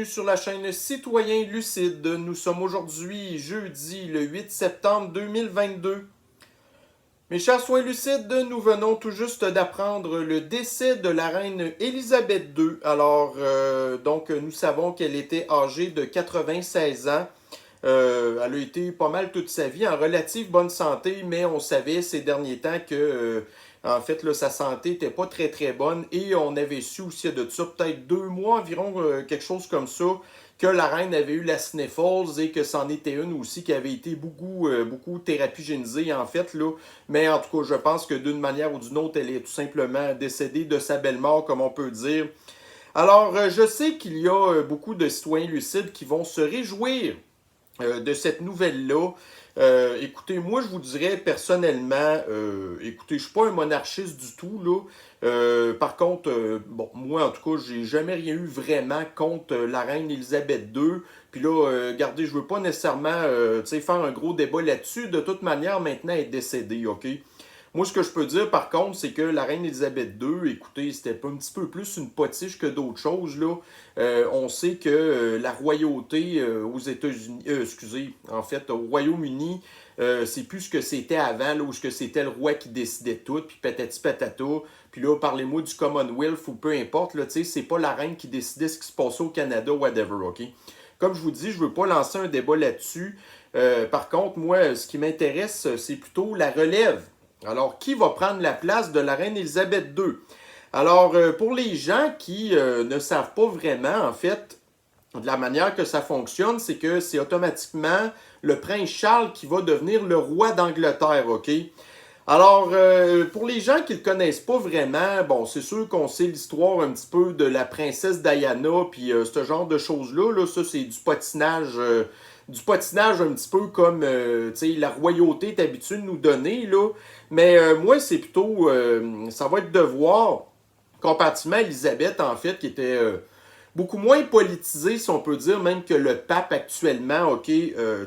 bienvenue sur la chaîne Citoyen Lucide. Nous sommes aujourd'hui jeudi le 8 septembre 2022. Mes chers soins lucides, nous venons tout juste d'apprendre le décès de la reine Élisabeth II. Donc nous savons qu'elle était âgée de 96 ans. Elle a été pas mal toute sa vie en relative bonne santé, mais on savait ces derniers temps que en fait, là, sa santé n'était pas très très bonne et on avait su aussi de ça peut-être 2 mois environ, quelque chose comme ça, que la reine avait eu la sniffles et que c'en était une aussi qui avait été beaucoup thérapigénisée en fait, là. Mais en tout cas, je pense que d'une manière ou d'une autre, elle est tout simplement décédée de sa belle mort, comme on peut dire. Alors, je sais qu'il y a beaucoup de citoyens lucides qui vont se réjouir de cette nouvelle-là. Écoutez, moi je vous dirais personnellement, écoutez, je suis pas un monarchiste du tout, là. Par contre, bon, moi en tout cas, j'ai jamais rien eu vraiment contre la reine Élisabeth II. Puis là, regardez, je veux pas nécessairement faire un gros débat là-dessus. De toute manière, maintenant, elle est décédée, ok? Moi, ce que je peux dire, par contre, c'est que la reine Élisabeth II, écoutez, c'était un petit peu plus une potiche que d'autres choses, là. On sait que la royauté aux États-Unis, excusez, en fait, au Royaume-Uni, c'est plus ce que c'était avant, là, où c'était le roi qui décidait tout, puis patati patata. Puis là, parlez-moi du Commonwealth ou peu importe, là, tu sais, c'est pas la reine qui décidait ce qui se passait au Canada, whatever, ok? Comme je vous dis, je veux pas lancer un débat là-dessus. Par contre, moi, ce qui m'intéresse, c'est plutôt la relève. Alors, qui va prendre la place de la reine Élisabeth II? Alors, pour les gens qui ne savent pas vraiment, en fait, de la manière que ça fonctionne, c'est que c'est automatiquement le prince Charles qui va devenir le roi d'Angleterre, ok? Alors, pour les gens qui ne le connaissent pas vraiment, bon, c'est sûr qu'on sait l'histoire un petit peu de la princesse Diana, puis ce genre de choses-là, là, ça c'est du patinage un petit peu comme la royauté est habituée de nous donner, là. Mais moi, c'est plutôt, ça va être de voir, comparativement à Elisabeth, en fait, qui était beaucoup moins politisée, si on peut dire, même que le pape actuellement, ok,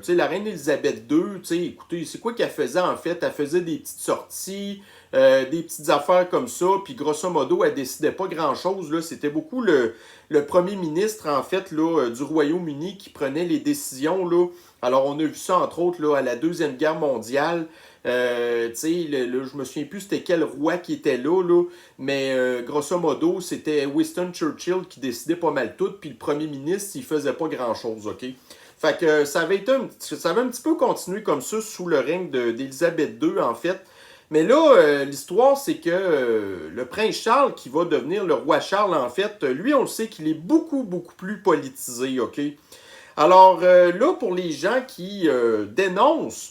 la reine Élisabeth II, écoutez, c'est quoi qu'elle faisait en fait? Elle faisait des petites sorties, des petites affaires comme ça, puis grosso modo, elle décidait pas grand-chose, là, c'était beaucoup le premier ministre, en fait, là, du Royaume-Uni qui prenait les décisions, là. Alors, on a vu ça, entre autres, là, à la Deuxième Guerre mondiale. Je me souviens plus c'était quel roi qui était là, mais grosso modo, c'était Winston Churchill qui décidait pas mal tout, puis le premier ministre, il faisait pas grand-chose, ok? Fait que ça avait un petit peu continué comme ça sous le règne d'Élisabeth II, en fait. Mais là, l'histoire, c'est que le prince Charles, qui va devenir le roi Charles, en fait, lui, on le sait qu'il est beaucoup plus politisé, ok? Alors là, pour les gens qui dénoncent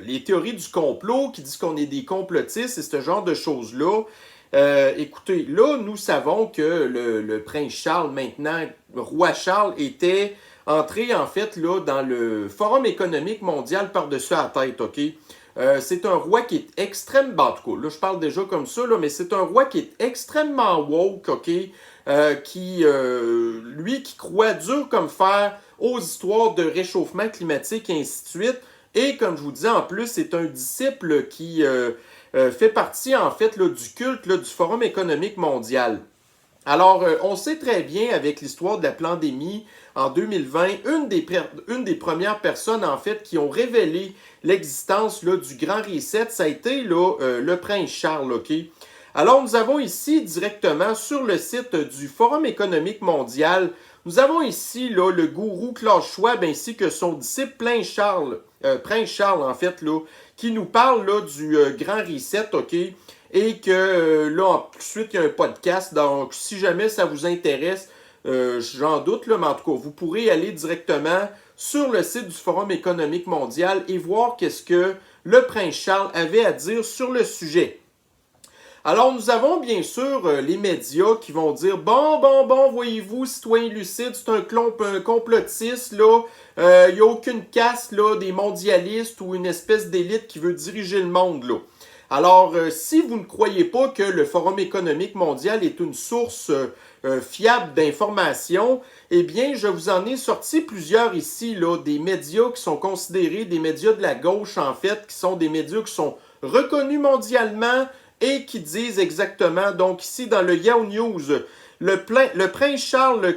les théories du complot, qui disent qu'on est des complotistes et ce genre de choses-là, écoutez, là, nous savons que le prince Charles, maintenant, le roi Charles, était entré, en fait, là, dans le Forum économique mondial par-dessus la tête, ok? C'est un roi qui est extrêmement, en tout cas, là, je parle déjà comme ça, là, mais c'est un roi qui est extrêmement woke, ok? Lui, qui croit dur comme fer aux histoires de réchauffement climatique et ainsi de suite. Et comme je vous disais, en plus, c'est un disciple qui fait partie, en fait, là, du culte là, du Forum économique mondial. Alors, on sait très bien, avec l'histoire de la pandémie en 2020, une des premières personnes, en fait, qui ont révélé l'existence là, du Grand Reset, ça a été là, le prince Charles, ok? Alors, nous avons ici, directement, sur le site du Forum économique mondial, nous avons ici là, le gourou Klaus Schwab ainsi que son disciple Prince Charles, en fait, là, qui nous parle là, du Grand Reset, ok? Et que là, ensuite, il y a un podcast. Donc, si jamais ça vous intéresse, j'en doute, là, mais en tout cas, vous pourrez aller directement sur le site du Forum économique mondial et voir qu'est-ce que le prince Charles avait à dire sur le sujet. Alors, nous avons bien sûr les médias qui vont dire « Bon, voyez-vous, citoyen lucide, c'est un complotiste, là. Il n'y a aucune caste, là, des mondialistes ou une espèce d'élite qui veut diriger le monde, là. » Alors, si vous ne croyez pas que le Forum économique mondial est une source fiable d'informations, eh bien, je vous en ai sorti plusieurs ici, là, des médias qui sont considérés des médias de la gauche, en fait, qui sont des médias qui sont reconnus mondialement et qui disent exactement, donc ici dans le Yahoo News, le prince Charles,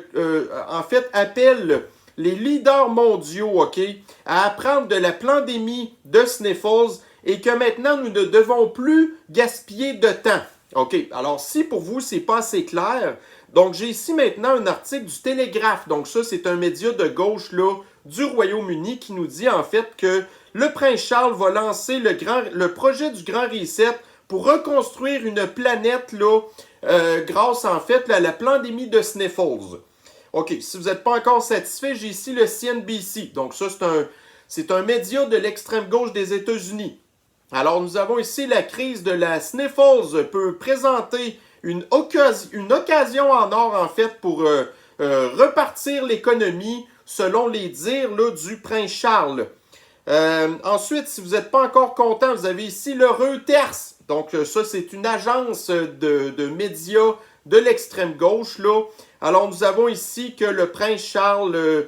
en fait, appelle les leaders mondiaux, OK, à apprendre de la pandémie de Sniffles et que maintenant, nous ne devons plus gaspiller de temps. OK, alors si pour vous, c'est pas assez clair, donc j'ai ici maintenant un article du Télégraphe. Donc ça, c'est un média de gauche là, du Royaume-Uni qui nous dit en fait que le prince Charles va lancer le projet du Grand Reset pour reconstruire une planète là, grâce en fait à la pandémie de Sniffles. OK, si vous n'êtes pas encore satisfait, j'ai ici le CNBC. Donc ça, c'est un média de l'extrême gauche des États-Unis. Alors nous avons ici la crise de la Sniffles peut présenter une occasion en or en fait pour repartir l'économie selon les dires là, du prince Charles. Ensuite, si vous n'êtes pas encore content, vous avez ici le Reuters. Donc ça, c'est une agence de médias de l'extrême gauche là. Alors, nous avons ici que le prince Charles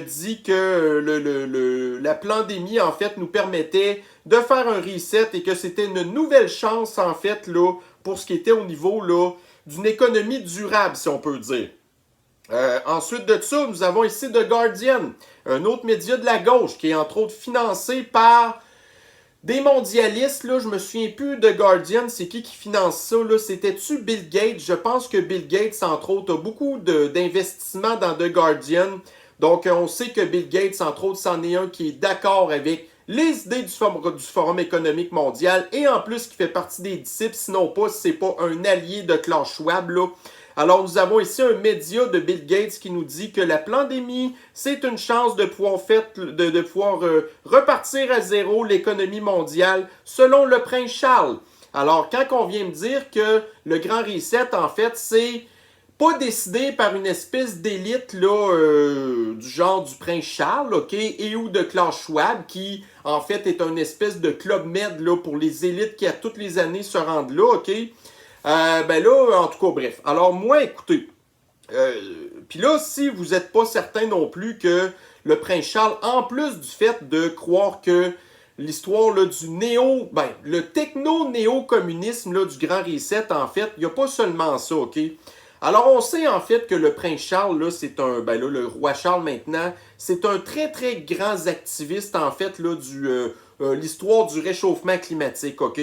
dit que la pandémie, en fait, nous permettait de faire un reset et que c'était une nouvelle chance, en fait, là, pour ce qui était au niveau là, d'une économie durable, si on peut dire. Ensuite de ça, nous avons ici The Guardian, un autre média de la gauche qui est entre autres financé par des mondialistes, là, je me souviens plus de Guardian, c'est qui finance ça, là? C'était-tu Bill Gates? Je pense que Bill Gates, entre autres, a beaucoup d'investissements dans The Guardian. Donc, on sait que Bill Gates, entre autres, c'en est un qui est d'accord avec les idées du Forum économique mondial et en plus qui fait partie des disciples, sinon pas, si c'est pas un allié de Klaus Schwab, là. Alors, nous avons ici un média de Bill Gates qui nous dit que la pandémie, c'est une chance de pouvoir, repartir à zéro l'économie mondiale, selon le prince Charles. Alors, quand on vient me dire que le Grand Reset, en fait, c'est pas décidé par une espèce d'élite là, du genre du prince Charles, OK, et ou de Klaus Schwab, qui, en fait, est une espèce de club med là, pour les élites qui, à toutes les années, se rendent là, OK? Ben là, en tout cas, bref. Alors moi, écoutez, puis là, si vous n'êtes pas certain non plus que le prince Charles, en plus du fait de croire que l'histoire là, le techno-néo-communisme là, du Grand Reset, en fait, il n'y a pas seulement ça, OK? Alors, on sait en fait que le prince Charles, là, le roi Charles maintenant, c'est un très, très grand activiste, en fait, là, l'histoire du réchauffement climatique, OK?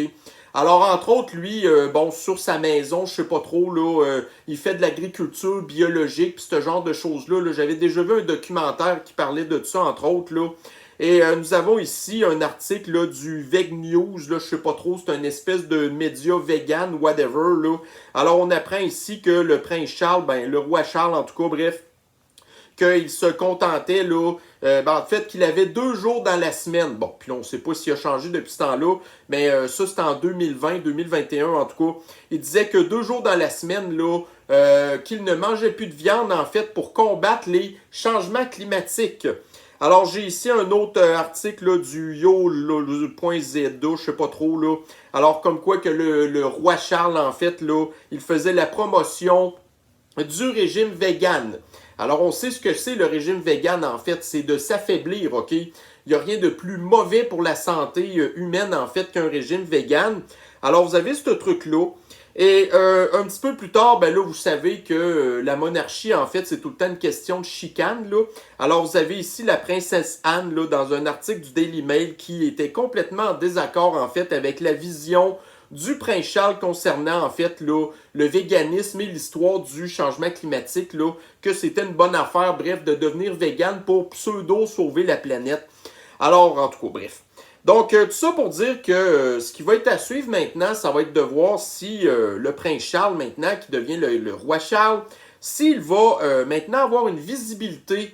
Alors, entre autres, lui, sur sa maison, je sais pas trop, là, il fait de l'agriculture biologique, puis ce genre de choses-là. Là, j'avais déjà vu un documentaire qui parlait de ça, entre autres, là. Et nous avons ici un article là, du Veg News, là, je sais pas trop, c'est une espèce de média vegan, whatever, là. Alors, on apprend ici que le prince Charles, le roi Charles, en tout cas, bref, qu'il se contentait, là, en fait, qu'il avait 2 jours dans la semaine. Bon, puis on ne sait pas s'il a changé depuis ce temps-là, mais ça, c'était en 2020, 2021, en tout cas. Il disait que 2 jours dans la semaine, là, qu'il ne mangeait plus de viande, en fait, pour combattre les changements climatiques. Alors, j'ai ici un autre article là, du yo.zdo, je sais pas trop, là. Alors, comme quoi que le roi Charles, en fait, là, il faisait la promotion du régime vegan. Alors, on sait ce que c'est le régime vegan, en fait, c'est de s'affaiblir, OK? Il n'y a rien de plus mauvais pour la santé humaine, en fait, qu'un régime vegan. Alors, vous avez ce truc-là. Et un petit peu plus tard, ben là, vous savez que la monarchie, en fait, c'est tout le temps une question de chicane, là. Alors, vous avez ici la princesse Anne, là, dans un article du Daily Mail, qui était complètement en désaccord, en fait, avec la vision du prince Charles concernant, en fait, là, le véganisme et l'histoire du changement climatique, là, que c'était une bonne affaire, bref, de devenir vegan pour pseudo-sauver la planète. Alors, en tout cas, bref. Donc, tout ça pour dire que ce qui va être à suivre maintenant, ça va être de voir si le prince Charles, maintenant, qui devient le roi Charles, s'il va maintenant avoir une visibilité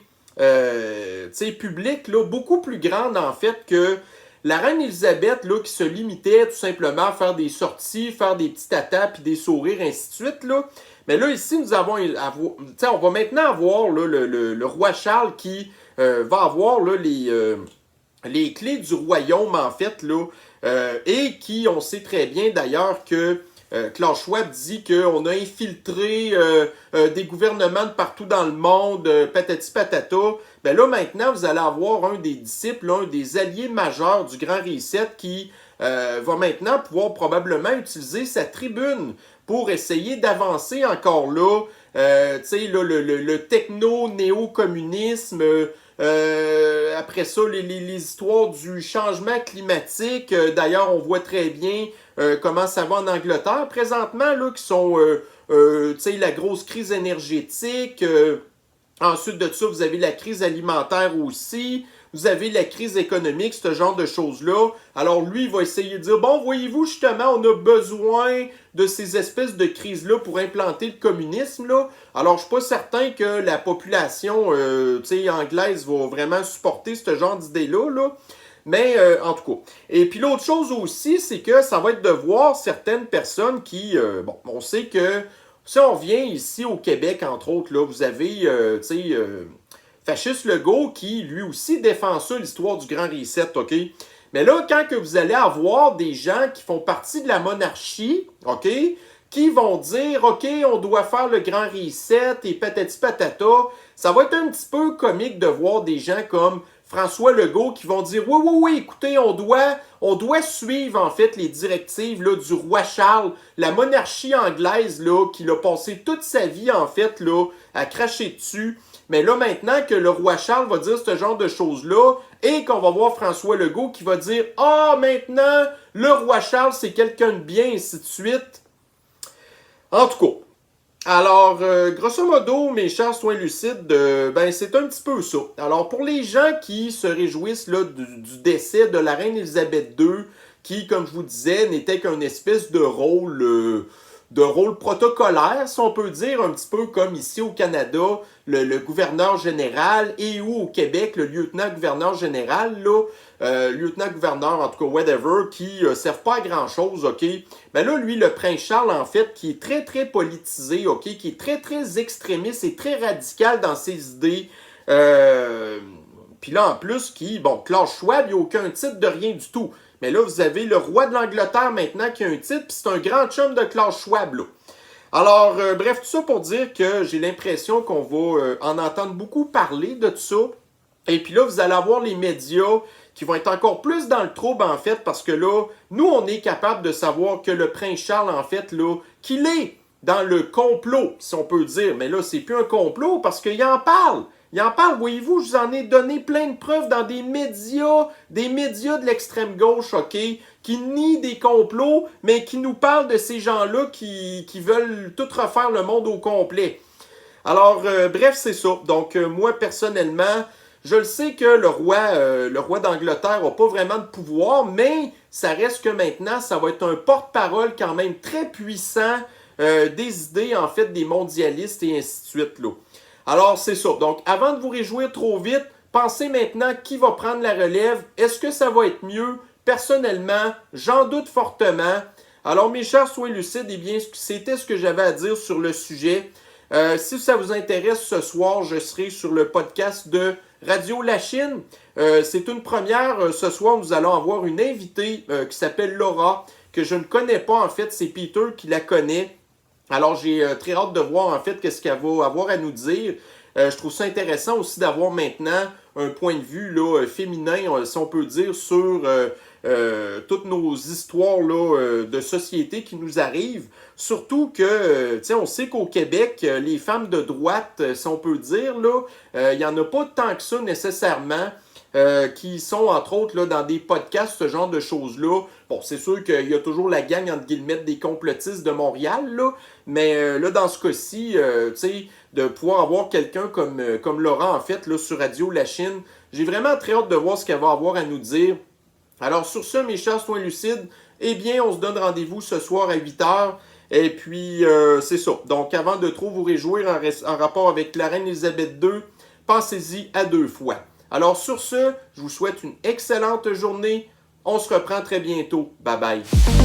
publique là, beaucoup plus grande, en fait, que la reine Elisabeth, là, qui se limitait tout simplement à faire des sorties, faire des petits tatas, puis des sourires, ainsi de suite, là. Mais là, ici, on va maintenant avoir là, le roi Charles qui va avoir là, les clés du royaume, en fait, là, et qui, on sait très bien d'ailleurs que Klaus Schwab dit qu'on a infiltré des gouvernements de partout dans le monde, patati patata. Ben là, maintenant, vous allez avoir un des disciples, un des alliés majeurs du Grand Reset qui va maintenant pouvoir probablement utiliser sa tribune pour essayer d'avancer encore là, tu sais, le techno-néo-communisme, après ça, les histoires du changement climatique. D'ailleurs, on voit très bien comment ça va en Angleterre présentement, là, qui sont, tu sais, la grosse crise énergétique. Ensuite de ça, vous avez la crise alimentaire aussi. Vous avez la crise économique, ce genre de choses-là. Alors lui, il va essayer de dire, bon, voyez-vous, justement, on a besoin de ces espèces de crises-là pour implanter le communisme, là. Alors, je suis pas certain que la population, anglaise va vraiment supporter ce genre d'idée-là, là. Mais, en tout cas. Et puis l'autre chose aussi, c'est que ça va être de voir certaines personnes qui, on sait que si on revient ici au Québec, entre autres, là, vous avez, Fasciste Legault qui, lui aussi, défend ça, l'histoire du Grand Reset, OK? Mais là, quand que vous allez avoir des gens qui font partie de la monarchie, OK? Qui vont dire, OK, on doit faire le Grand Reset et patati patata, ça va être un petit peu comique de voir des gens comme François Legault qui vont dire, oui, écoutez, on doit suivre, en fait, les directives là, du roi Charles, la monarchie anglaise, là, qui l'a passé toute sa vie, en fait, là, à cracher dessus. Mais là, maintenant que le roi Charles va dire ce genre de choses-là, et qu'on va voir François Legault qui va dire « Ah, maintenant, le roi Charles, c'est quelqu'un de bien, et ainsi de suite. » En tout cas, alors, grosso modo, mes chers soins lucides, c'est un petit peu ça. Alors, pour les gens qui se réjouissent là, du décès de la reine Élisabeth II, qui, comme je vous disais, n'était qu'une espèce de rôle protocolaire, si on peut dire, un petit peu comme ici au Canada, le gouverneur général, et ou au Québec, le lieutenant-gouverneur général, là, lieutenant-gouverneur, en tout cas, whatever, qui servent pas à grand-chose, OK? Mais là, lui, le prince Charles, en fait, qui est très, très politisé, OK? Qui est très, très extrémiste et très radical dans ses idées. Puis là, en plus, Klaus Schwab, il n'a aucun titre de rien du tout. Mais là, vous avez le roi de l'Angleterre maintenant qui a un titre, puis c'est un grand chum de Klaus Schwab, là. Alors, bref, tout ça pour dire que j'ai l'impression qu'on va en entendre beaucoup parler de tout ça. Et puis là, vous allez avoir les médias qui vont être encore plus dans le trouble, en fait, parce que là, nous, on est capable de savoir que le prince Charles, en fait, là, qu'il est dans le complot, si on peut dire. Mais là, c'est plus un complot parce qu'il en parle. Il en parle, voyez-vous, je vous en ai donné plein de preuves dans des médias de l'extrême gauche, OK, qui nient des complots, mais qui nous parlent de ces gens-là qui veulent tout refaire le monde au complet. Alors, bref, c'est ça. Donc, moi, personnellement, je le sais que le roi d'Angleterre n'a pas vraiment de pouvoir, mais ça reste que maintenant, ça va être un porte-parole quand même très puissant des idées, en fait, des mondialistes et ainsi de suite, là. Alors, c'est ça. Donc, avant de vous réjouir trop vite, pensez maintenant qui va prendre la relève. Est-ce que ça va être mieux? Personnellement, j'en doute fortement. Alors, mes chers soins lucides, eh bien, c'était ce que j'avais à dire sur le sujet. Si ça vous intéresse, ce soir, je serai sur le podcast de Radio La Chine. C'est une première. Ce soir, nous allons avoir une invitée qui s'appelle Laura, que je ne connais pas, en fait. C'est Peter qui la connaît. Alors, j'ai très hâte de voir, en fait, qu'est-ce qu'elle va avoir à nous dire. Je trouve ça intéressant aussi d'avoir maintenant un point de vue là, féminin, si on peut dire, sur toutes nos histoires là, de société qui nous arrivent. Surtout que, on sait qu'au Québec, les femmes de droite, si on peut dire, là, il n'y en a pas tant que ça nécessairement. Qui sont, entre autres, là, dans des podcasts, ce genre de choses-là. Bon, c'est sûr qu'il y a toujours la gang, entre guillemets, des complotistes de Montréal, là, mais là, dans ce cas-ci, tu sais, de pouvoir avoir quelqu'un comme Laurent, en fait, là, sur Radio La Chine, j'ai vraiment très hâte de voir ce qu'elle va avoir à nous dire. Alors, sur ce, mes chers soins lucides, eh bien, on se donne rendez-vous ce soir à 8h. Et puis, c'est ça. Donc, avant de trop vous réjouir en rapport avec la reine Élisabeth II, pensez-y à 2 fois. Alors sur ce, je vous souhaite une excellente journée. On se reprend très bientôt. Bye bye.